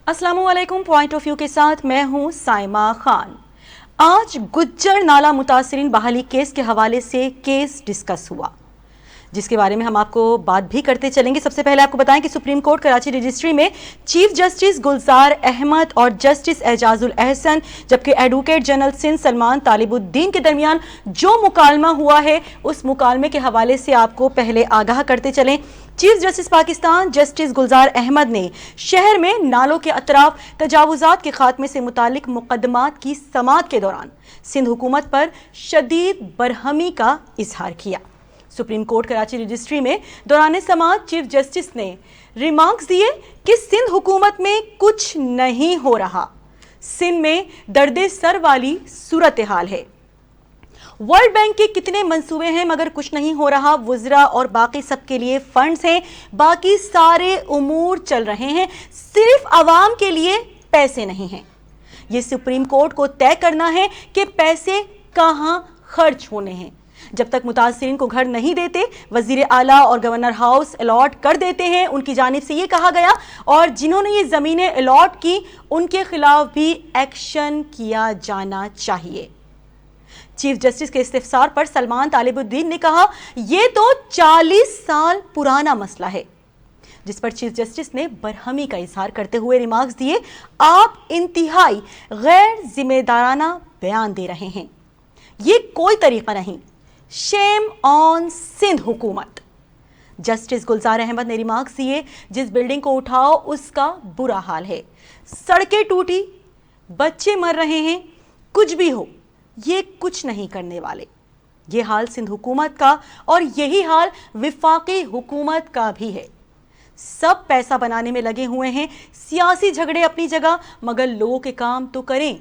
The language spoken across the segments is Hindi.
अस्सलामुअलैकुम। पॉइंट ऑफ व्यू के साथ मैं हूं साइमा खान। आज गुज्जर नाला मुतासिरीन बहाली केस के हवाले से केस डिस्कस हुआ, जिसके बारे में हम आपको बात भी करते चलेंगे। सबसे पहले आपको बताएं कि सुप्रीम कोर्ट कराची रजिस्ट्री में चीफ जस्टिस गुलजार अहमद और जस्टिस एजाजुल अहसन जबकि एडवोकेट जनरल सिंध सलमान तालिबुद्दीन के दरमियान जो मुकालमा हुआ है, उस मुकालमे के हवाले से आपको पहले आगाह करते चलें। Chief justice Pakistan justice Gulzar Ahmad ने शहर में नालों के अतराफ तजावुजात के खात्मे से मुतालिक मुकदमात की समाअत के दौरान सिंध हुकूमत पर शदीद बरहमी का इजहार किया। सुप्रीम कोर्ट कराची रजिस्ट्री में दौरान समाअत चीफ जस्टिस ने रिमार्क्स दिए कि सिंध हुकूमत में कुछ नहीं हो रहा, सिंध में दर्दे सर वाली सूरत हाल है। वर्ल्ड बैंक के कितने मंसूबे हैं मगर कुछ नहीं हो रहा। वुज़रा और बाकी सबके लिए फंड्स हैं, बाकी सारे उमूर चल रहे हैं, सिर्फ आवाम के लिए पैसे नहीं हैं। ये सुप्रीम कोर्ट को तय करना है कि पैसे कहां खर्च होने हैं। जब तक मुतासिरीन को घर नहीं देते, वजीर आला और गवर्नर हाउस अलॉट कर देते हैं, उनकी जानिब से ये कहा गया, और जिन्होंने ये ज़मीनें अलॉट की उनके खिलाफ भी एक्शन किया जाना चाहिए। चीफ जस्टिस के इस्तिफसार पर सलमान तालिबुद्दीन ने कहा, ये तो 40 साल पुराना मसला है, जिस पर चीफ जस्टिस ने बरहमी का इजहार करते हुए रिमार्क्स दिए, आप इंतहाई गैर जिम्मेदाराना बयान दे रहे हैं, ये कोई तरीका नहीं, शेम ऑन सिंध हुकूमत। जस्टिस गुलजार अहमद ने रिमार्क्स दिए, जिस बिल्डिंग को उठाओ उसका बुरा हाल है, सड़कें टूटी, बच्चे मर रहे हैं, कुछ भी हो ये कुछ नहीं करने वाले। ये हाल सिंध हुकूमत का और यही हाल विफाकी हुकूमत का भी है। सब पैसा बनाने में लगे हुए हैं, सियासी झगड़े अपनी जगह, मगर लोगों के काम तो करें।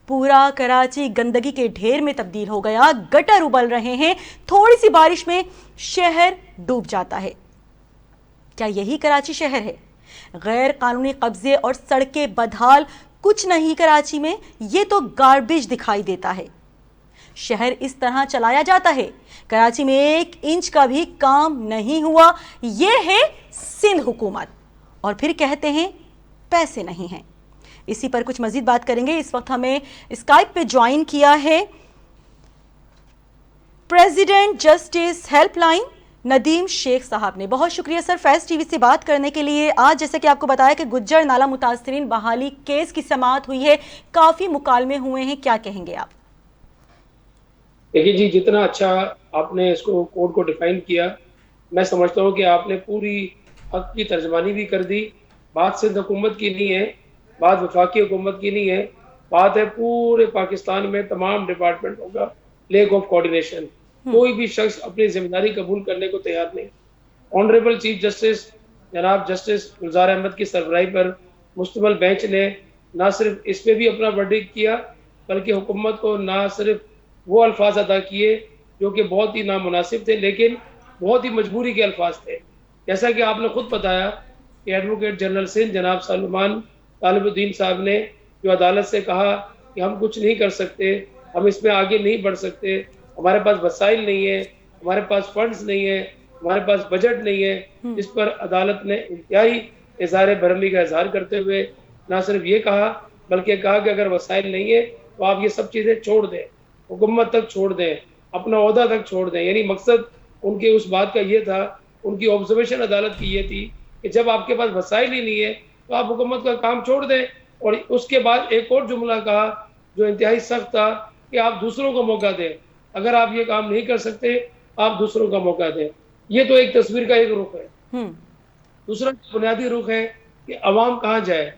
पूरा कराची गंदगी के ढेर में तब्दील हो गया, गटर उबल रहे हैं, थोड़ी सी बारिश में शहर डूब जाता है। क्या यही कराची शहर है? गैर कानूनी कब्जे और सड़कें बदहाल, कुछ नहीं कराची में, ये तो गार्बेज दिखाई देता है। शहर इस तरह चलाया जाता है, कराची में 1 इंच का भी काम नहीं हुआ। ये है सिंध हुकूमत, और फिर कहते हैं पैसे नहीं हैं। इसी पर कुछ मजीद बात करेंगे। इस वक्त हमें स्काइप पे ज्वाइन किया है president justice helpline Nadeem Sheikh साहब ने। बहुत शुक्रिया सर फैज़ टीवी से बात करने के लिए। आज जैसे कि आपको बताया कि गुज्जर नाला मुतासिरीन बहाली केस की समाअत हुई है, काफी मुकालमे हुए हैं, क्या कहेंगे आप? देखिए जी, जितना अच्छा आपने इसको कोड को डिफाइन किया, मैं समझता हूँ कि आपने पूरी हक की तर्जमानी भी कर दी। बात सिंध हुकूमत की नहीं है, बात वफाकी हुकूमत की नहीं है, बात है पूरे पाकिस्तान में तमाम डिपार्टमेंटों का लैक ऑफ कोऑर्डिनेशन। कोई भी शख्स अपनी जिम्मेदारी कबूल करने को तैयार नहीं। ऑनरेबल चीफ जस्टिस जनाब जस्टिस गुलजार अहमद की सरबराही पर मुश्तमिल बेंच ने ना सिर्फ इस पर भी अपना वर्डिक्ट किया, बल्कि हुकूमत को ना सिर्फ वो अल्फाज अदा किए जो कि बहुत ही नामुनासिब थे, लेकिन बहुत ही मजबूरी के अल्फाज थे। जैसा कि आपने खुद बताया कि एडवोकेट जनरल सिंध जनाब सलमान तालिबुद्दीन साहब ने जो अदालत से कहा कि हम कुछ नहीं कर सकते, हम इसमें आगे नहीं बढ़ सकते, हमारे पास वसाइल नहीं है, हमारे पास फंड्स नहीं है, हमारे पास बजट नहीं है, इस पर अदालत ने इंतहाई इज़हार बरहमी का इजहार करते हुए ना सिर्फ ये कहा, बल्कि कहा कि अगर वसाइल नहीं है तो आप ये सब चीज़ें छोड़ दें, हुकूमत तक छोड़ दें, अपना ओहदा तक छोड़ दें। यानी मकसद उनके उस बात का ये था, उनकी ऑब्जर्वेशन अदालत की ये थी कि जब आपके पास वसाइल ही नहीं है तो आप हुकूमत का काम छोड़ दें। और उसके बाद एक और जुमला कहा जो इंतहाई सख्त था कि आप दूसरों को मौका दें, अगर आप ये काम नहीं कर सकते आप दूसरों का मौका दें। ये तो एक तस्वीर का एक रुख है। दूसरा बुनियादी रुख है कि अवाम कहाँ जाए,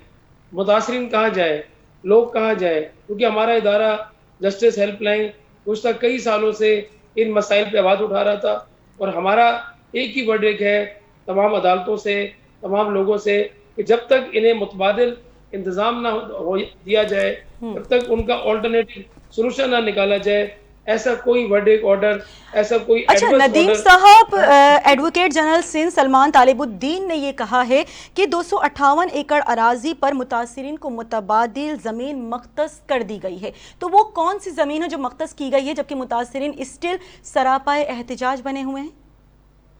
मुतासरीन कहाँ जाए, लोग कहाँ जाए, क्योंकि हमारा इदारा जस्टिस हेल्पलाइन गुज़श्ता कई सालों से इन मसाइल पर आवाज़ उठा रहा था, और हमारा एक ही वर्डिक्ट है तमाम अदालतों से, तमाम लोगों से, कि जब तक इन्हें मुतबादिल इंतज़ाम ना हो दिया जाए, तब तक उनका ऑल्टरनेटिव सोल्यूशन ना निकाला जाए। ऐसा कोई वर्डिक्ट ऑर्डर, ऐसा कोई अच्छा नदीम साहब, एडवोकेट जनरल सिंध सलमान तालिबुद्दीन ने ये कहा है कि 258 एकड़ अराजी पर मुतासिरीन को मुतबादिल ज़मीन मख्तस कर दी गई है, तो वो कौन सी ज़मीन है जो मख्तस की गई है जबकि मुतासिरीन स्टिल सरापाए एहतजाज बने हुए हैं?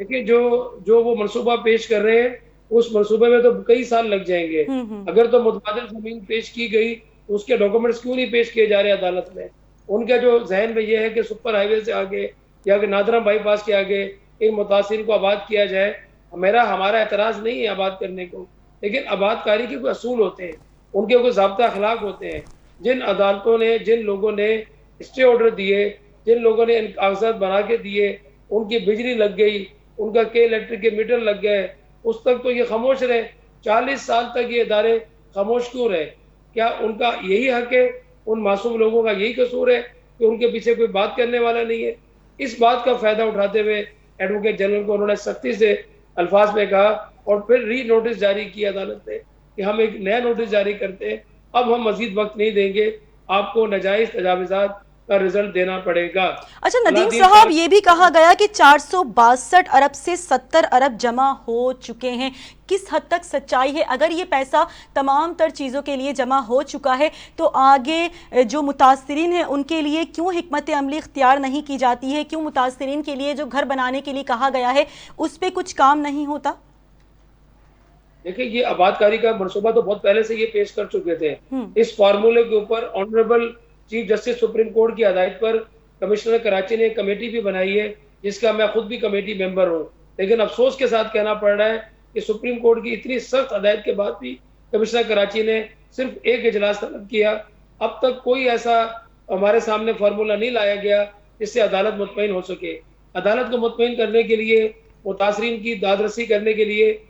देखिए, जो वो मनसूबा पेश कर रहे हैं उस मंसूबे में तो कई साल लग जाएंगे। हम्म। अगर तो मुतबादिल जमीन पेश की गई तो उसके डॉक्यूमेंट्स क्यों नहीं पेश किए जा रहे अदालत में? उनका जो जहन में ये है कि सुपर हाईवे से आगे या कि नादरा बाईपास के आगे इन मुतासिर को आबाद किया जाए। हमारा एतराज़ नहीं है आबाद करने को, लेकिन आबादकारी के कोई असूल होते हैं, उनके कोई ज़ाब्ता अखलाक होते हैं। जिन अदालतों ने, जिन लोगों ने स्टे ऑर्डर दिए, जिन लोगों ने इन कागजात बना के दिए, उनकी बिजली लग गई, उनका के इलेक्ट्रिक के मीटर लग गए, उस तक तो ये खामोश रहे। 40 साल तक ये इदारे खामोश क्यों रहे? क्या उनका यही हक है? उन मासूम लोगों का यही कसूर है कि उनके पीछे कोई बात करने वाला नहीं है? इस बात का फायदा उठाते हुए एडवोकेट जनरल को उन्होंने सख्ती से अल्फाज में कहा और फिर री नोटिस जारी किया अदालत ने कि हम एक नया नोटिस जारी करते हैं, अब हम मजीद वक्त नहीं देंगे, आपको नाजायज तजाविजात का रिजल्ट देना पड़ेगा। अच्छा नदीम साहब, ये भी कहा गया कि 462 अरब से 70 अरब जमा हो चुके हैं। किस हद तक सच्चाई है? अगर ये पैसा तमाम तर चीज़ों के लिए जमा हो चुका है तो आगे जो मुतासरीन हैं उनके लिए क्यों हिकमत अमली इख्तियार नहीं की जाती है? क्यों मुतासरीन के लिए जो घर बनाने के लिए कहा गया है उस पर कुछ काम नहीं होता? देखिए, ये आबादकारी का मनसूबा तो बहुत पहले से ये पेश कर चुके थे। इस फार्मूले के ऊपर honourable chief justice supreme court की हदायत पर कमिश्नर कराची ने कमेटी भी बनाई है, जिसका मैं खुद भी कमेटी मेंबर हूँ। लेकिन अफसोस के साथ कहना पड़ रहा है कि सुप्रीम कोर्ट की इतनी सख्त हदायत के बाद भी कमिश्नर कराची ने सिर्फ एक इजलास तलब किया। अब तक कोई ऐसा हमारे सामने फार्मूला नहीं लाया गया जिससे अदालत मुतमईन हो सके। अदालत को मुतमईन करने के लिए, मुतासरीन की दादरसी करने के लिए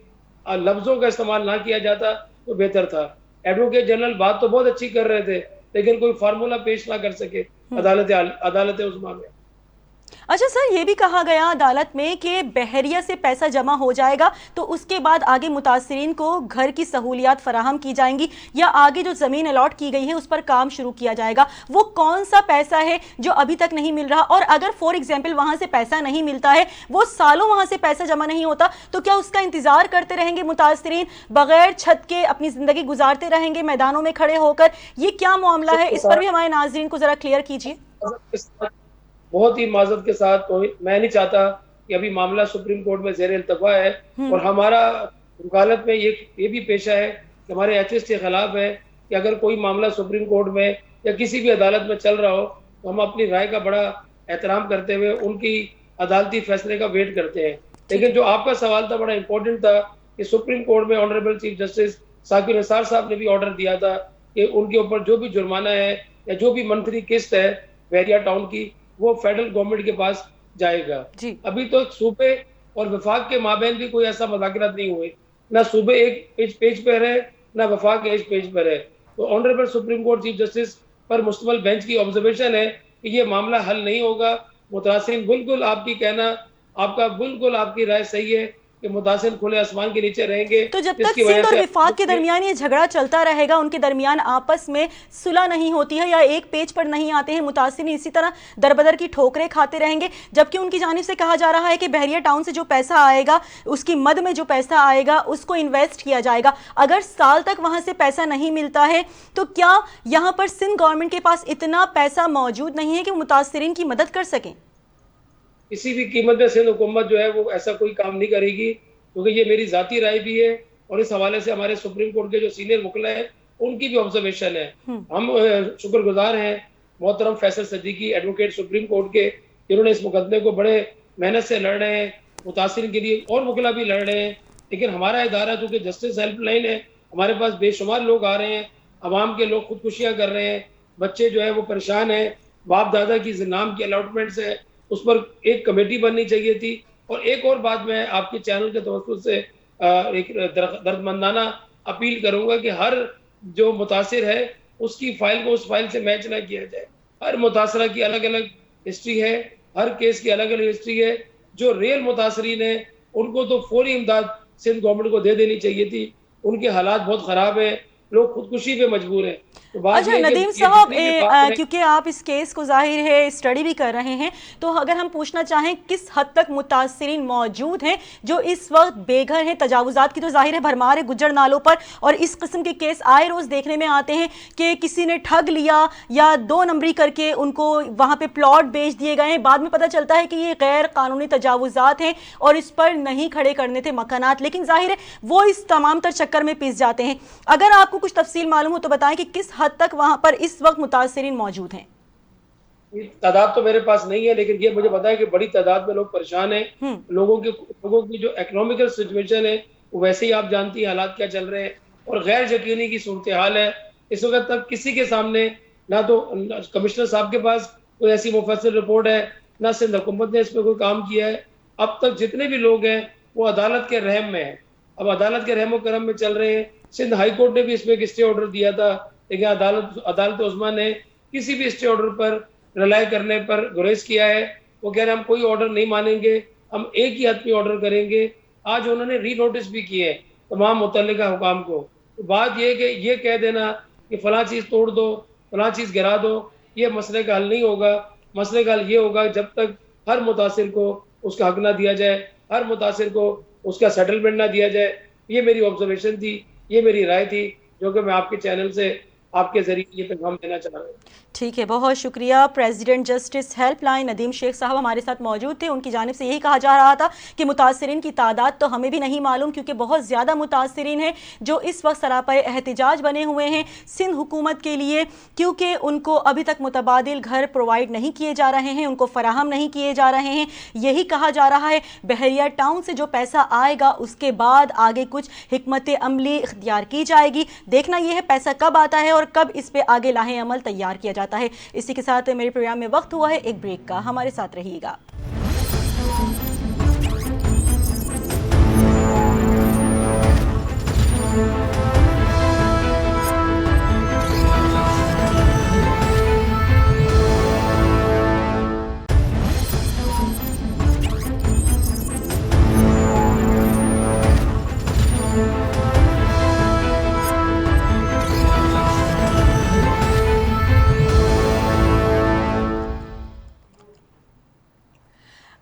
लफ्जों का इस्तेमाल ना किया जाता तो बेहतर था। एडवोकेट जनरल बात तो बहुत अच्छी कर रहे थे, लेकिन कोई फार्मूला पेश ना कर सके अदालत उस्मा में। अच्छा सर, ये भी कहा गया अदालत में कि बहरिया से पैसा जमा हो जाएगा तो उसके बाद आगे मुतासरीन को घर की सहूलियात फराहम की जाएंगी या आगे जो ज़मीन अलॉट की गई है उस पर काम शुरू किया जाएगा। वो कौन सा पैसा है जो अभी तक नहीं मिल रहा? और अगर फॉर एग्जाम्पल वहाँ से पैसा नहीं मिलता है, वो सालों वहाँ से पैसा जमा नहीं होता, तो क्या उसका इंतज़ार करते रहेंगे मुतासरीन, बगैर छत के अपनी ज़िंदगी गुजारते रहेंगे मैदानों में खड़े होकर? ये क्या मामला है? इस पर भी हमारे नाज़रीन को ज़रा क्लियर कीजिए। बहुत ही माजरत के साथ, तो मैं नहीं चाहता कि अभी मामला सुप्रीम कोर्ट में ज़ेर इल्तफा है और हमारा वकालत में ये भी पेशा है कि हमारे एथिस्ट के खिलाफ है कि अगर कोई मामला सुप्रीम कोर्ट में या किसी भी अदालत में चल रहा हो तो हम अपनी राय का बड़ा एहतराम करते हुए उनकी अदालती फैसले का वेट करते हैं। लेकिन जो आपका सवाल था बड़ा इंपॉर्टेंट था कि सुप्रीम कोर्ट में honourable chief justice Sakir Nisar साहब ने भी ऑर्डर दिया था कि उनके ऊपर जो भी जुर्माना है या जो भी मंथली किस्त है बहरिया टाउन की, वो फेडरल गवर्नमेंट के पास जाएगा। अभी तो सूबे और वफाक के माबैन भी कोई ऐसा मुज़ाकरात नहीं हुए, ना सूबे एक पेज पर है ना वफाक एक पेज पर है। तो honourable supreme court chief justice पर मुश्तमिल बेंच की ऑब्जर्वेशन है कि ये मामला हल नहीं होगा। मुतासिर बिल्कुल आपकी राय सही है कि मुतासिर खुले आसमान के नीचे रहेंगे। तो जब तक सिंध और विफाक के दरमियान ये झगड़ा चलता रहेगा, उनके दरमियान आपस में सुलह नहीं होती है या एक पेज पर नहीं आते हैं, मुतासिर इसी तरह दरबदर की ठोकरें खाते रहेंगे। जबकि उनकी जानिब से कहा जा रहा है कि बहरिया टाउन से जो पैसा आएगा, उसकी मद में जो पैसा आएगा उसको इन्वेस्ट किया जाएगा। अगर साल तक वहां से पैसा नहीं मिलता है तो क्या यहाँ पर सिंध गवर्नमेंट के पास इतना पैसा मौजूद नहीं है कि मुतासिरीन की मदद कर सकें? किसी भी कीमत में सिंध हुकूमत जो है वो ऐसा कोई काम नहीं करेगी, क्योंकि ये मेरी जाती राय भी है और इस हवाले से हमारे सुप्रीम कोर्ट के जो सीनियर वकील हैं उनकी भी ऑब्जर्वेशन है। हम शुक्रगुजार हैं मोहतरम Faisal Siddiqui advocate supreme court के, जिन्होंने इस मुकदमे को बड़े मेहनत से लड़ रहे हैं, मुतासिर के लिए और वकीला भी लड़ रहे हैं। लेकिन हमारा इदारा चूँकि जस्टिस हेल्पलाइन है, हमारे पास बेशुमार लोग आ रहे हैं, अवाम के लोग खुदकुशियाँ कर रहे हैं, बच्चे जो है वो परेशान हैं, बाप दादा की नाम की अलॉटमेंट्स है, उस पर एक कमेटी बननी चाहिए थी। और एक और बात मैं आपके चैनल के तवज्जुह से एक दर्दमंदाना अपील करूंगा कि हर जो मुतासिर है उसकी फाइल को उस फाइल से मैच ना किया जाए। हर मुतासरा की अलग अलग हिस्ट्री है, हर केस की अलग अलग हिस्ट्री है। जो रियल मुतासरीन है उनको तो फौरी इमदाद सिंध गवर्नमेंट को दे देनी चाहिए थी। उनके हालात बहुत ख़राब है, लोग खुदकुशी पे मजबूर हैं। तो बात अच्छा ये है कि नदीम ये साहब, जितनी भी बात है, क्योंकि आप इस केस को जाहिर है स्टडी भी कर रहे हैं, तो अगर हम पूछना चाहें किस हद तक मुतासिरीन मौजूद हैं जो इस वक्त बेघर हैं। तजावुजात की तो जाहिर है भरमार है गुज्जर नालों पर, और इस किस्म के केस आए रोज देखने में आते हैं कि किसी ने ठग लिया या 2 नंबरी करके उनको वहां पे प्लॉट बेच दिए गए हैं, बाद में पता चलता है कि ये गैर कानूनी तजावुजात हैं और इस पर नहीं खड़े करने थे मकानात, लेकिन जाहिर है वो इस तमाम तर चक्कर में पिस जाते हैं। अगर आपको कुछ तफसील मालूम हो तो बताएं कि किस हद तक वहां पर इस वक्त मुतासिरीन मौजूद हैं। ये तादाद तो मेरे पास नहीं है, लेकिन ये मुझे पता है कि बड़ी तादाद में लोग परेशान हैं। लोगों की जो इकोनॉमिकल सिचुएशन है वो वैसे ही आप जानती हैं हालात क्या चल रहे हैं, और गैर यकीनी की सूरत हाल है। इस वक्त तक किसी के सामने ना तो कमिश्नर साहब के पास कोई ऐसी मुफस्सिल रिपोर्ट है, ना सिंध हुकूमत ने इस पर कोई काम किया है। अब तक जितने भी लोग हैं वो अदालत के रहम में हैं। अब अदालत के रहम करम में चल रहे हैं। सिंध हाई कोर्ट ने भी इसमें एक स्टे ऑर्डर दिया था, लेकिन अदालत उस्मा ने किसी भी स्टे ऑर्डर पर रिलाई करने पर गुरेज किया है। वो कह रहे हैं हम कोई ऑर्डर नहीं मानेंगे, हम एक ही हद में ऑर्डर करेंगे। आज उन्होंने री नोटिस भी किए हैं तमाम मुतल्लिका हुकाम को। तो बात ये है कि ये कह देना कि फलां चीज़ तोड़ दो, फलां चीज़ गिरा दो, ये मसले का हल नहीं होगा। मसले का हल ये होगा जब तक हर मुतासिर को उसका हक ना दिया जाए, हर मुतासिर को उसका सेटलमेंट ना दिया जाए। ये मेरी ऑब्जर्वेशन थी, ये मेरी राय थी, जो कि मैं आपके चैनल से आपके जरिए ये पैगाम देना चाह रहा हूँ। ठीक है, बहुत शुक्रिया। President justice helpline Nadeem Sheikh साहब हमारे साथ मौजूद थे। उनकी जानिब से यही कहा जा रहा था कि मुतासिरीन की तादाद तो हमें भी नहीं मालूम, क्योंकि बहुत ज़्यादा मुतासिरीन हैं जो इस वक्त सरापा एहतिजाज बने हुए हैं सिंध हुकूमत के लिए, क्योंकि उनको अभी तक मुतबादिल घर प्रोवाइड नहीं किए जा रहे हैं, उनको फराहम नहीं किए जा रहे हैं। यही कहा जा रहा है बहरिया टाउन से जो पैसा आएगा उसके बाद आगे कुछ हिकमत अमली इख्तियार की जाएगी। देखना यह है पैसा कब आता है और कब इस पर आगे लाहे अमल तैयार किया जाता है। इसी के साथ मेरे प्रोग्राम में वक्त हुआ है एक ब्रेक का, हमारे साथ रहिएगा।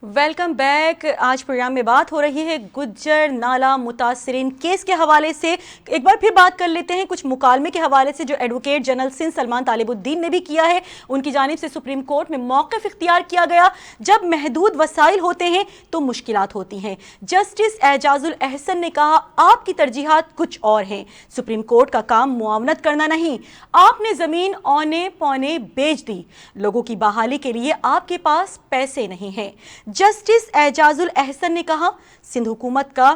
Welcome back. आज प्रोग्राम में बात हो रही है गुज्जर नाला मुतासिरीन केस के हवाले से। एक बार फिर बात कर लेते हैं कुछ मुकालमे के हवाले से जो एडवोकेट जनरल सिंध सलमान तालिबुद्दीन ने भी किया है। उनकी जानिब से सुप्रीम कोर्ट में मौक़िफ़ इख्तियार किया गया। जब महदूद वसाइल होते हैं तो मुश्किलात होती हैं। जस्टिस एजाजुल अहसन ने कहा आपकी तरजीहात कुछ और हैं। सुप्रीम कोर्ट का काम मुआवनत करना नहीं, आपने ज़मीन औने पौने बेच दी, लोगों की बहाली के लिए आपके पास पैसे नहीं हैं। जस्टिस एजाजुल अहसन ने कहा सिंध हुकूमत का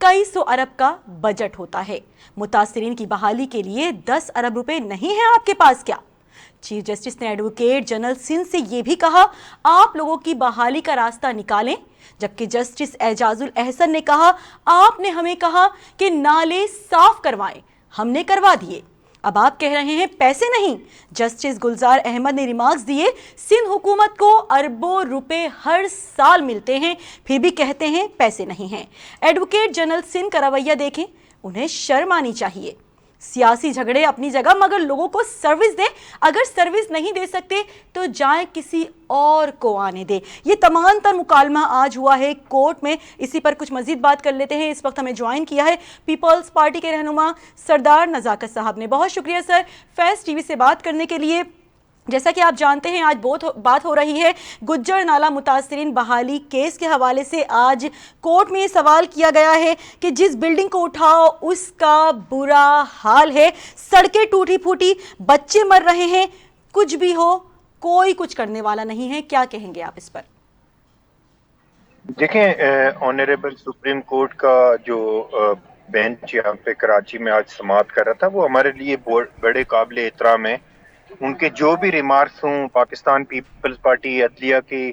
कई सौ अरब का बजट होता है, मुतासिरीन की बहाली के लिए 10 अरब रुपए नहीं है आपके पास क्या? चीफ जस्टिस ने एडवोकेट जनरल सिंध से यह भी कहा आप लोगों की बहाली का रास्ता निकालें। जबकि जस्टिस एजाजुल अहसन ने कहा आपने हमें कहा कि नाले साफ करवाएं, हमने करवा दिए, अब आप कह रहे हैं पैसे नहीं। जस्टिस गुलजार अहमद ने रिमार्क्स दिए सिंध हुकूमत को अरबों रुपए हर साल मिलते हैं, फिर भी कहते हैं पैसे नहीं हैं। एडवोकेट जनरल सिंध का रवैया देखें, उन्हें शर्म आनी चाहिए। सियासी झगड़े अपनी जगह, मगर लोगों को सर्विस दें। अगर सर्विस नहीं दे सकते तो जाएं किसी और को आने दें। ये तमाम तर मुकालमा आज हुआ है कोर्ट में। इसी पर कुछ मजीद बात कर लेते हैं। इस वक्त हमें ज्वाइन किया है पीपल्स पार्टी के रहनुमा सरदार नज़ाकत साहब ने। बहुत शुक्रिया सर फैज़ टीवी से बात करने के लिए। जैसा कि आप जानते हैं आज बात हो रही है गुज्जर नाला मुतासिरीन बहाली केस के हवाले से। आज कोर्ट में ये सवाल किया गया है कि जिस बिल्डिंग को उठाओ उसका बुरा हाल है, सड़कें टूटी फूटी, बच्चे मर रहे हैं, कुछ भी हो कोई कुछ करने वाला नहीं है। क्या कहेंगे आप इस पर? देखें, ऑनरेबल सुप्रीम कोर्ट का जो बेंच यहाँ पे कराची में आज समाअत कर रहा था वो हमारे लिए बड़े काबिल एहतराम है। उनके जो भी रिमार्क्स हों पाकिस्तान पीपल्स पार्टी अदलिया की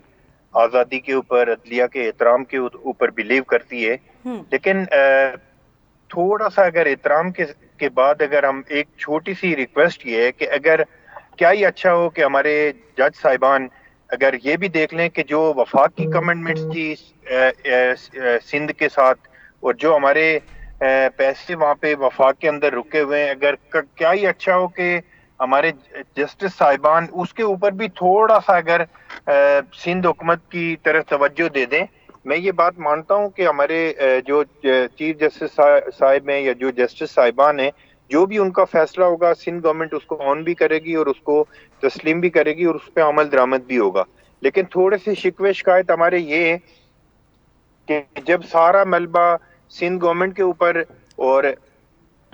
आज़ादी के ऊपर, अदलिया के एहतराम के ऊपर बिलीव करती है, लेकिन थोड़ा सा अगर एहतराम के बाद अगर हम एक छोटी सी रिक्वेस्ट ये है कि अगर क्या ही अच्छा हो कि हमारे जज साहिबान अगर ये भी देख लें कि जो वफाकी कमेंटमेंट्स थी सिंध के साथ और जो हमारे पैसे वहाँ पे वफाक के अंदर रुके हुए हैं। अगर क्या ही अच्छा हो कि हमारे जस्टिस साहिबान उसके ऊपर भी थोड़ा सा अगर सिंध हुकूमत की तरफ तवज्जो दे दें। मैं ये बात मानता हूँ कि हमारे जो चीफ जस्टिस साहिब हैं या जो जस्टिस साहिबान हैं, जो भी उनका फैसला होगा सिंध गवर्नमेंट उसको ऑन भी करेगी और उसको तस्लीम भी करेगी और उस पर अमल दरामद भी होगा। लेकिन थोड़े से शिकवे शिकायत हमारे ये है कि जब सारा मलबा सिंध गवर्नमेंट के ऊपर और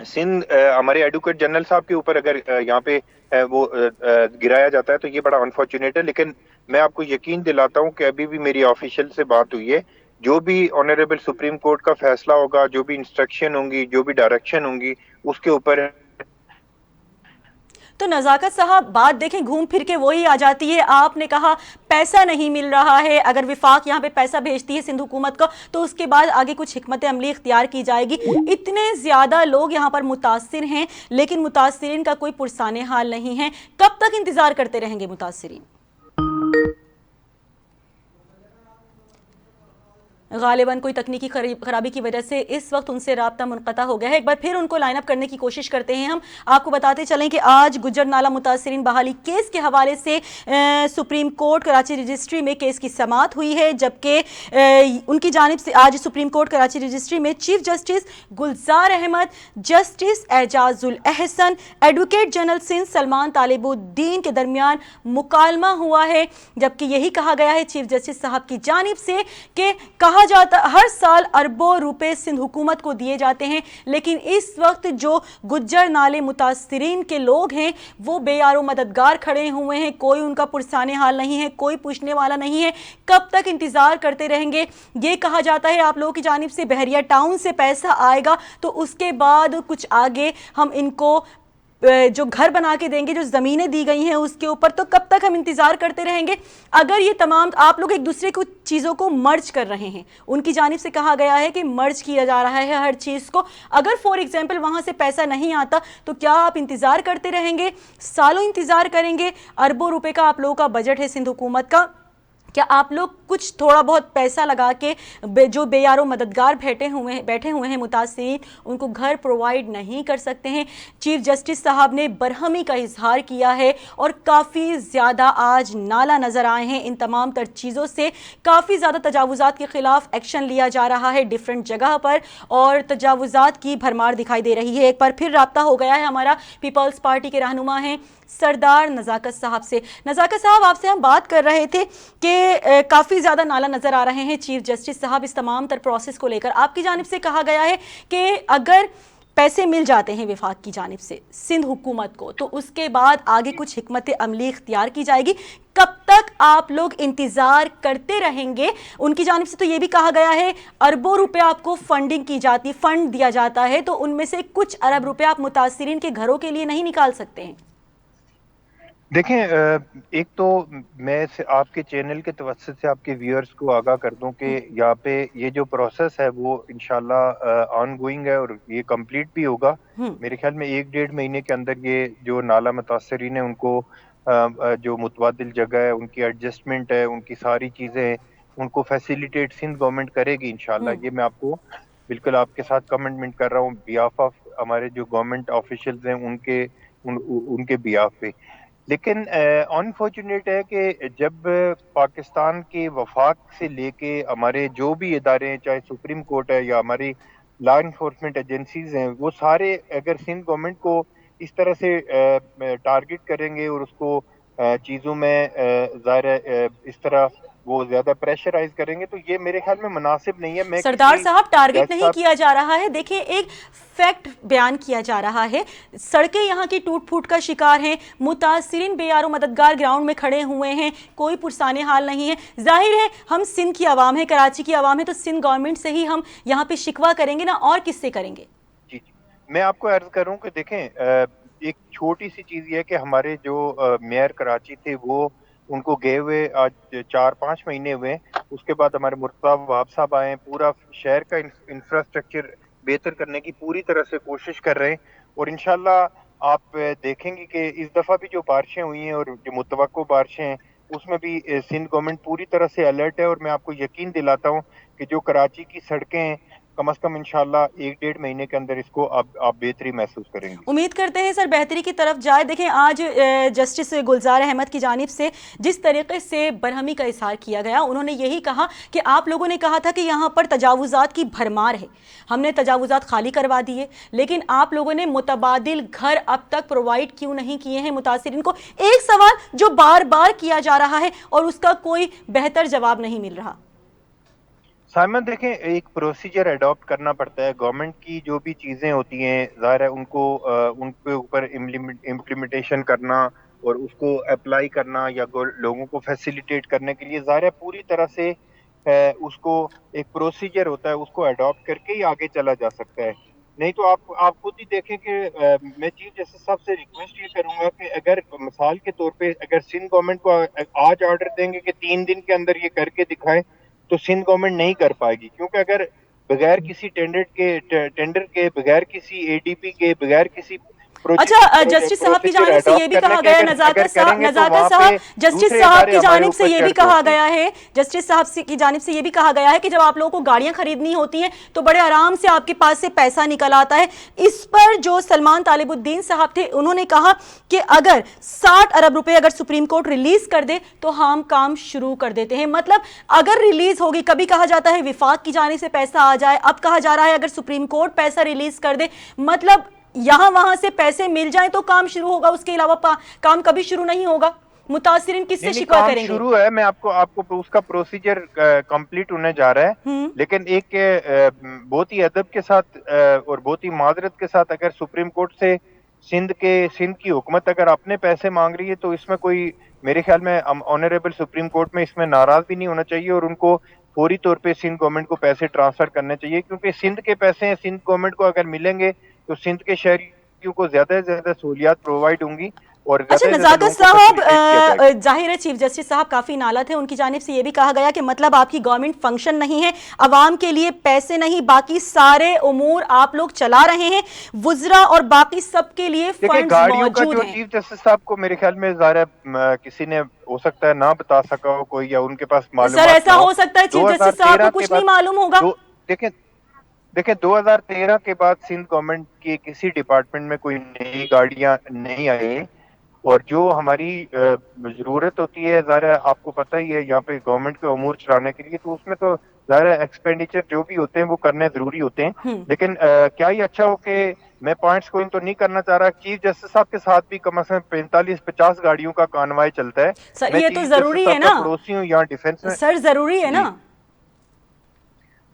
सिंध हमारे एडवोकेट जनरल साहब के ऊपर अगर यहाँ पे वो गिराया जाता है तो ये बड़ा अनफॉर्चुनेट है। लेकिन मैं आपको यकीन दिलाता हूँ कि अभी भी मेरी ऑफिशियल से बात हुई है, जो भी ऑनरेबल सुप्रीम कोर्ट का फैसला होगा, जो भी इंस्ट्रक्शन होंगी, जो भी डायरेक्शन होंगी, उसके ऊपर। तो नज़ाकत साहब, बात देखें घूम फिर के वही आ जाती है। आपने कहा पैसा नहीं मिल रहा है, अगर विफाक यहाँ पे पैसा भेजती है सिंध हुकूमत को तो उसके बाद आगे कुछ हिकमत अमली इख्तियार की जाएगी। इतने ज़्यादा लोग यहाँ पर मुतासिर हैं लेकिन मुतासिरीन का कोई पुरसाने हाल नहीं है। कब तक इंतज़ार करते रहेंगे मुतासिरीन? गालिबन कोई तकनीकी खराबी की वजह से इस वक्त उनसे राब्ता मुनक़ता हो गया है। एक बार फिर उनको लाइन अप करने की कोशिश करते हैं। हम आपको बताते चलें कि आज गुज्जर नाला मुतासिरीन बहाली केस के हवाले से सुप्रीम कोर्ट कराची रजिस्ट्री में केस की समाअत हुई है, जबकि उनकी जानिब से आज सुप्रीम कोर्ट कराची रजिस्ट्री में chief justice Gulzar Ahmed, justice Ijazul Ahsan, advocate general Sindh Salman Talibuddin के दरमियान मुकालमा हुआ है। जबकि यही कहा गया है चीफ जस्टिस साहब की जानिब से कि कहा जाता हर साल अरबों रुपए सिंध हुकूमत को दिए जाते हैं, लेकिन इस वक्त जो गुज्जर नाले मुतासिरीन के लोग हैं वो बेयारो मददगार खड़े हुए हैं। कोई उनका पुरसाने हाल नहीं है, कोई पूछने वाला नहीं है। कब तक इंतजार करते रहेंगे? ये कहा जाता है आप लोगों की जानिब से बहरिया टाउन से पैसा आएगा तो उसके बाद कुछ आगे हम इनको जो घर बना के देंगे, जो ज़मीनें दी गई हैं उसके ऊपर। तो कब तक हम इंतज़ार करते रहेंगे? अगर ये तमाम आप लोग एक दूसरे को चीज़ों को मर्ज कर रहे हैं, उनकी जानिब से कहा गया है कि मर्ज किया जा रहा है हर चीज़ को, अगर फॉर एग्जांपल वहाँ से पैसा नहीं आता तो क्या आप इंतज़ार करते रहेंगे? सालों इंतज़ार करेंगे? अरबों रुपए का आप लोगों का बजट है सिंध हुकूमत का, क्या आप लोग कुछ थोड़ा बहुत पैसा लगा के जो बेयारो मददगार बैठे हुए हैं मुतासिरीन, उनको घर प्रोवाइड नहीं कर सकते हैं? चीफ जस्टिस साहब ने बरहमी का इजहार किया है और काफ़ी ज़्यादा आज नाला नज़र आए हैं। इन तमाम तर चीज़ों से काफ़ी ज़्यादा तजावुज़ात के ख़िलाफ़ एक्शन लिया जा रहा है डिफरेंट जगह पर और तजावुज़ात की भरमार दिखाई दे रही है। एक बार फिर रब्ता हो गया है हमारा पीपल्स पार्टी के रहनुमा हैं सरदार नज़ाकत साहब से। नज़ाकत साहब, आपसे हम बात कर रहे थे कि काफ़ी ज़्यादा नाला नज़र आ रहे हैं चीफ जस्टिस साहब इस तमाम तर प्रोसेस को लेकर। आपकी जानिब से कहा गया है कि अगर पैसे मिल जाते हैं विफाक की जानिब से सिंध हुकूमत को तो उसके बाद आगे कुछ हिकमत अमली इख्तियार की जाएगी। कब तक आप लोग इंतज़ार करते रहेंगे? उनकी जानिब से तो ये भी कहा गया है अरबों रुपए आपको फंडिंग की जाती, फंड दिया जाता है, तो उनमें से कुछ अरब रुपए आप मुतासिरीन के घरों के लिए नहीं निकाल सकते हैं। देखें, एक तो मैं आपके चैनल के तवज्जुह से आपके व्यूअर्स को आगाह कर दूं कि यहाँ पे ये जो प्रोसेस है वो इंशाल्लाह ऑन गोइंग है और ये कंप्लीट भी होगा। मेरे ख्याल में 1-1.5 महीने के अंदर ये जो नाला मुतासिरीन है उनको जो मुतबादिल जगह है, उनकी एडजस्टमेंट है, उनकी सारी चीज़ें उनको फैसिलिटेट सिंध गवर्नमेंट करेगी इंशाल्लाह। ये मैं आपको बिल्कुल आपके साथ कमिटमेंट कर रहा हूँ बिहाफ ऑफ हमारे जो गवर्नमेंट ऑफिशियल्स हैं उनके बिहाफ पे। लेकिन अनफॉर्चुनेट है कि जब पाकिस्तान के वफाक से लेके हमारे जो भी इदारे हैं, चाहे सुप्रीम कोर्ट है या हमारी लॉ इन्फोर्समेंट एजेंसीज हैं, वो सारे अगर सिंध गवर्नमेंट को इस तरह से टारगेट करेंगे और उसको चीज़ों में ज़ाहिर इस तरह वो ज्यादा प्रेशराइज करेंगे तो ये मेरे ख्याल में मुनासिब नहीं है। मैं सरदार साहब, टारगेट नहीं किया जा रहा है। देखिए, एक फैक्ट बयान किया जा रहा है, सड़कें यहाँ की टूट फूट का शिकार हैं, मुतासिरीन बेयारो मददगार ग्राउंड में खड़े हुए हैं, कोई पुरसाने हाल नहीं है। जाहिर है हम सिंध की आवाम है, कराची की आवाम है, तो सिंध गवर्नमेंट से ही हम यहाँ पे शिकवा करेंगे ना, और किससे करेंगे? जी, मैं आपको अर्ज करूँ कि देखें, एक छोटी सी चीज़ ये है कि हमारे जो मेयर कराची थे वो उनको गए हुए आज 4-5 महीने हुए। उसके बाद हमारे मुर्तज़ा वहाब साहब आए, पूरा शहर का इंफ्रास्ट्रक्चर बेहतर करने की पूरी तरह से कोशिश कर रहे हैं और इंशाल्लाह आप देखेंगे कि इस दफ़ा भी जो बारिशें हुई हैं और जो मुतवक्को बारिशें हैं उसमें भी सिंध गवर्नमेंट पूरी तरह से अलर्ट है। और मैं आपको यकीन दिलाता हूँ कि जो कराची की सड़कें कम से कम इंशाल्लाह 1-1.5 महीने के अंदर इसको आप बेहतरी महसूस करेंगे। उम्मीद करते हैं सर बेहतरी की तरफ जाए। देखें, आज जस्टिस गुलजार अहमद की जानिब से जिस तरीके से बरहमी का इजहार किया गया, उन्होंने यही कहा कि आप लोगों ने कहा था कि यहाँ पर तजावुजात की भरमार है, हमने तजावुजात खाली करवा दिए, लेकिन आप लोगों ने मुतबादिल घर अब तक प्रोवाइड क्यों नहीं किए हैं मुतासिरीन को। एक सवाल जो बार बार किया जा रहा है और उसका कोई बेहतर जवाब नहीं मिल रहा। साइमन देखें, एक प्रोसीजर अडॉप्ट करना पड़ता है। गवर्नमेंट की जो भी चीज़ें होती हैं, ज़ाहिर है उनको उनके ऊपर इम्प्लीमेंटेशन करना और उसको अप्लाई करना या लोगों को फैसिलिटेट करने के लिए ज़ाहिर है पूरी तरह से उसको एक प्रोसीजर होता है, उसको अडॉप्ट करके ही आगे चला जा सकता है। नहीं तो आप खुद ही देखें कि मैं चीफ जस्टिस साहब से रिक्वेस्ट ये करूंगा कि अगर मिसाल के तौर पे अगर सिंध गवर्नमेंट को आज ऑर्डर देंगे कि 3 दिन के अंदर ये करके दिखाएं, तो सिंध गवर्नमेंट नहीं कर पाएगी, क्योंकि अगर बगैर किसी टेंडर के बगैर किसी एडीपी के बगैर किसी अच्छा, जस्टिस साहब की जानिब से ये भी कहा गया है, नजाकत साहब जस्टिस साहब की जानिब से ये भी कहा गया है, जस्टिस साहब की जानिब से ये भी कहा गया है कि जब आप लोगों को गाड़ियां खरीदनी होती हैं तो बड़े आराम से आपके पास से पैसा निकल आता है। इस पर जो सलमान तालिबुद्दीन साहब थे, उन्होंने कहा कि अगर 60 अरब रुपए अगर सुप्रीम कोर्ट रिलीज कर दे तो हम काम शुरू कर देते हैं। मतलब अगर रिलीज होगी, कभी कहा जाता है विफाक की जानिब से पैसा आ जाए, अब कहा जा रहा है अगर सुप्रीम कोर्ट पैसा रिलीज कर दे, मतलब यहां वहां से पैसे मिल जाए तो काम शुरू होगा, उसके अलावा काम कभी शुरू नहीं होगा। मुतासिरीन किससे शिकवा करेंगे? शुरू है, मैं आपको उसका प्रोसीजर कंप्लीट होने जा रहा है, लेकिन एक बहुत ही अदब के साथ और बहुत ही माजरत के साथ अगर सुप्रीम कोर्ट से सिंध की हुकूमत अगर अपने पैसे मांग रही है तो इसमें कोई, मेरे ख्याल में ऑनरेबल सुप्रीम कोर्ट में इसमें नाराज भी नहीं होना चाहिए और उनको फौरी तौर पे सिंध गवर्नमेंट को पैसे ट्रांसफर करने चाहिए, क्योंकि सिंध के पैसे हैं, सिंध गवर्नमेंट को अगर मिलेंगे तो सिंध के शहरियों को ज्यादा से ज्यादा सहूलियात प्रोवाइड होंगी। और अच्छा, नजाकत साहब, जाहिर है चीफ जस्टिस साहब काफी नाला थे, उनकी जानिब से ये भी कहा गया कि मतलब आपकी गवर्नमेंट फंक्शन नहीं है, अवाम के लिए पैसे नहीं, बाकी सारे उमूर आप लोग चला रहे हैं, वुज़रा और बाकी सबके लिए फंड्स मौजूद हैं। चीफ जस्टिस साहब को मेरे ख्याल में ज़ाहिर किसी ने हो सकता है ना बता सका हो कोई, या उनके पास मालूमात। सर ऐसा हो सकता है चीफ जस्टिस साहब को कुछ नहीं मालूम होगा। देखें 2013 के बाद सिंध गवर्नमेंट के किसी डिपार्टमेंट में कोई नई गाड़ियां नहीं आई, और जो हमारी जरूरत होती है, ज़ाहिर आपको पता ही है यहाँ पे गवर्नमेंट के अमूर चलाने के लिए, तो उसमें तो ज़ाहिर एक्सपेंडिचर जो भी होते हैं वो करने जरूरी होते हैं। लेकिन क्या ही अच्छा हो कि मैं पॉइंट्स को तो नहीं करना चाह रहा, चीफ जस्टिस साहब के साथ भी कम से कम 45-50 गाड़ियों का कानवाई चलता है। सर ये तो जरूरी है ना, पड़ोसी हूँ यहाँ डिफेंस में, सर जरूरी है ना।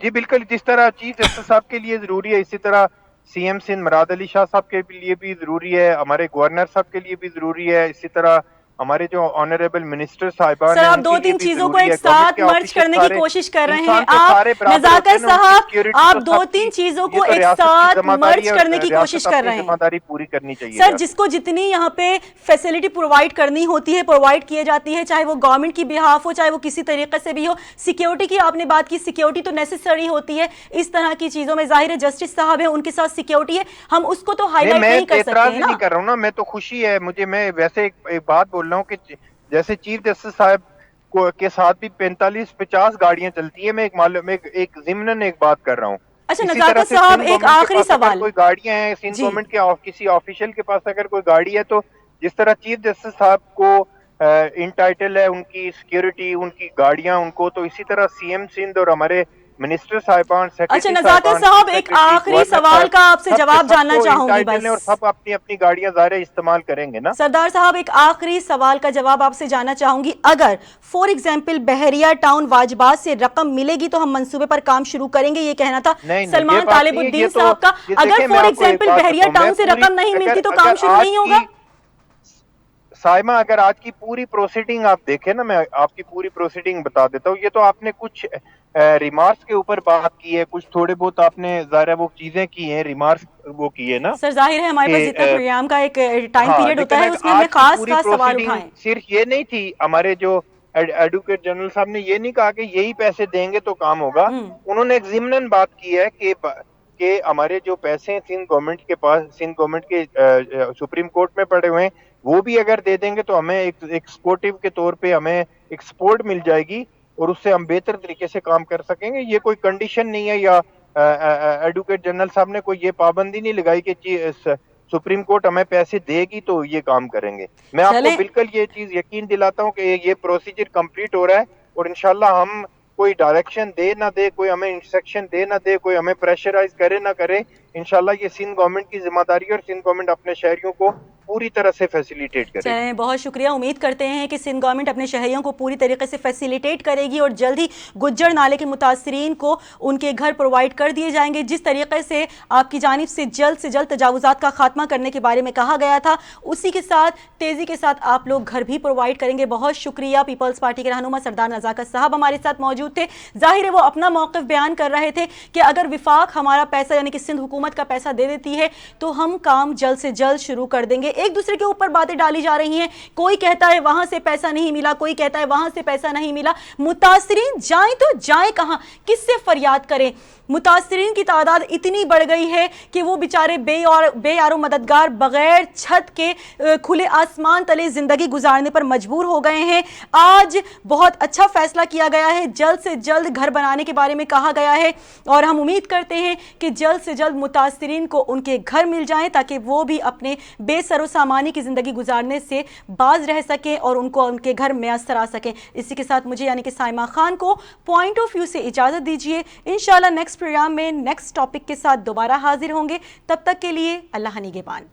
जी बिल्कुल, जिस तरह चीफ जस्टिस साहब के लिए जरूरी है, इसी तरह सीएम सिंध मुराद अली शाह साहब के लिए भी जरूरी है, हमारे गवर्नर साहब के लिए भी जरूरी है, इसी तरह हमारे जो ऑनरेबल मिनिस्टर साहिबान, सर आप 2-3 चीजों को एक साथ मर्ज करने की कोशिश कर रहे हैं। आप नजाकत साहब, आप 2-3 चीजों को एक साथ मर्ज करने की कोशिश कर रहे हैं। जिम्मेदारी पूरी करनी चाहिए सर, जिसको जितनी यहाँ पे फैसिलिटी प्रोवाइड करनी होती है प्रोवाइड किए जाती है, चाहे वो गवर्नमेंट की बिहाफ हो, चाहे वो किसी तरीके से भी हो। सिक्योरिटी की आपने बात की, सिक्योरिटी तो नेसेसरी होती है इस तरह की चीजों में, जाहिर है जस्टिस साहब है उनके साथ सिक्योरिटी है, हम उसको तो हाईलाइट नहीं कर सकते हैं ना। नहीं कर रहा हूँ ना, मैं तो खुशी है मुझे, मैं वैसे एक बात बोल रहा हूँ कि जैसे चीफ जस्टिस साहब के साथ भी 45-50 गाड़ियां चलती है, मैं एक ज़िम्नन एक बात कर रहा हूँ। अच्छा नजाकत साहब, एक आखिरी सवाल, कोई गाड़ियां हैं सिंध गवर्नमेंट के किसी ऑफिशियल के पास अगर कोई गाड़ी है, तो जिस तरह चीफ जस्टिस साहब को इंटाइटल है उनकी सिक्योरिटी, उनकी गाड़ियां उनको, तो इसी तरह सीएम सिंध और हमारे मिनिस्टर साहिबान, अच्छा नजाकत साहब, एक आखिरी सवाल का आपसे जवाब जानना चाहूंगी बस। और सब अपनी अपनी गाड़ियां ज़ाहिर इस्तेमाल करेंगे ना। सरदार साहब, एक आखिरी सवाल का जवाब आपसे जानना चाहूंगी, अगर फॉर एग्जांपल बहरिया टाउन वाजबात से रकम मिलेगी तो हम मंसूबे पर काम शुरू करेंगे, ये कहना था सलमान तालिबुद्दीन साहब का। अगर फॉर एग्जांपल बहरिया टाउन से रकम नहीं मिलती तो काम शुरू नहीं होगा? साइमा, अगर आज की पूरी प्रोसीडिंग आप देखें ना, मैं आपकी पूरी प्रोसीडिंग बता देता हूँ। ये तो आपने कुछ रिमार्क्स के ऊपर बात की है, कुछ थोड़े बहुत आपने ज़ाहिर वो चीजें की हैं, रिमार्क्स वो की है ना। सर जाहिर है हमारे पास जितना प्रोग्राम का एक टाइम पीरियड होता है उसमें हमने खास सवाल उठाए। सिर्फ ये नहीं थी, हमारे जो एडवोकेट जनरल साहब ने ये नहीं कहा कि यही पैसे देंगे तो काम होगा। उन्होंने एक ज़िम्नन बात की है कि हमारे जो पैसे हैं सिंध गवर्नमेंट के पास, सिंध गवर्नमेंट के सुप्रीम कोर्ट में पड़े हुए हैं, वो भी अगर दे देंगे तो हमें एक सपोर्टिव के तौर पे हमें एक सपोर्ट मिल जाएगी और उससे हम बेहतर तरीके से काम कर सकेंगे। ये कोई कंडीशन नहीं है या एडवोकेट जनरल साहब ने कोई ये पाबंदी नहीं लगाई कि सुप्रीम कोर्ट हमें पैसे देगी तो ये काम करेंगे। मैं आपको बिल्कुल ये चीज यकीन दिलाता हूँ कि ये प्रोसीजर कंप्लीट हो रहा है और इंशाल्लाह हम कोई डायरेक्शन दे ना दे, कोई हमें इंस्ट्रक्शन दे ना दे, कोई हमें प्रेशराइज करे ना करे, इंशाल्लाह ये सिंध गवर्नमेंट की जिम्मेदारी और सिंध गवर्नमेंट अपने शहरियों को पूरी तरह से फैसिलिटेट करेगी। चलें, बहुत शुक्रिया। उम्मीद करते हैं कि सिंध गवर्नमेंट अपने शहरियों को पूरी तरीके से फैसिलिटेट करेगी और जल्द ही गुज्जर नाले के मुतासरीन को उनके घर प्रोवाइड कर दिए जाएंगे। जिस तरीके से आपकी जानिब से जल्द तजावुजात का खात्मा करने के बारे में कहा गया था, उसी के साथ तेज़ी के साथ आप लोग घर भी प्रोवाइड करेंगे। बहुत शुक्रिया। पीपल्स पार्टी के रहनुमा सरदार नज़ाकत साहब हमारे साथ मौजूद थे। जाहिर है वो अपना मौक़िफ़ बयान कर रहे थे कि अगर विफाक हमारा पैसा यानी कि सिंध हुकूमत का पैसा दे देती है तो हम काम जल्द से जल्द शुरू कर देंगे। एक दूसरे के ऊपर बातें डाली जा रही हैं, कोई कहता है वहां से पैसा नहीं मिला, कोई कहता है वहां से पैसा नहीं मिला। मुतासरीन जाएं तो जाएं कहां, किससे फरियाद करें? मुतासरीन की तादाद इतनी बढ़ गई है कि वो बेचारे बेयारो मददगार बगैर छत के खुले आसमान तले जिंदगी गुजारने पर मजबूर हो गए हैं। आज बहुत अच्छा फैसला किया गया है, जल्द से जल्द घर बनाने के बारे में कहा गया है और हम उम्मीद करते हैं कि जल्द से जल्द मुतासरीन को उनके घर मिल जाएं ताकि वो भी अपने बेसरो सामानी की ज़िंदगी गुजारने से बाज रह सकें और उनको उनके घर मैसर आ सकें। इसी के साथ मुझे यानी कि साइमा खान को पॉइंट ऑफ व्यू से इजाज़त दीजिए। इंशाल्लाह नेक्स्ट प्रोग्राम में नेक्स्ट टॉपिक के साथ दोबारा हाजिर होंगे। तब तक के लिए अल्लाह निगहबान।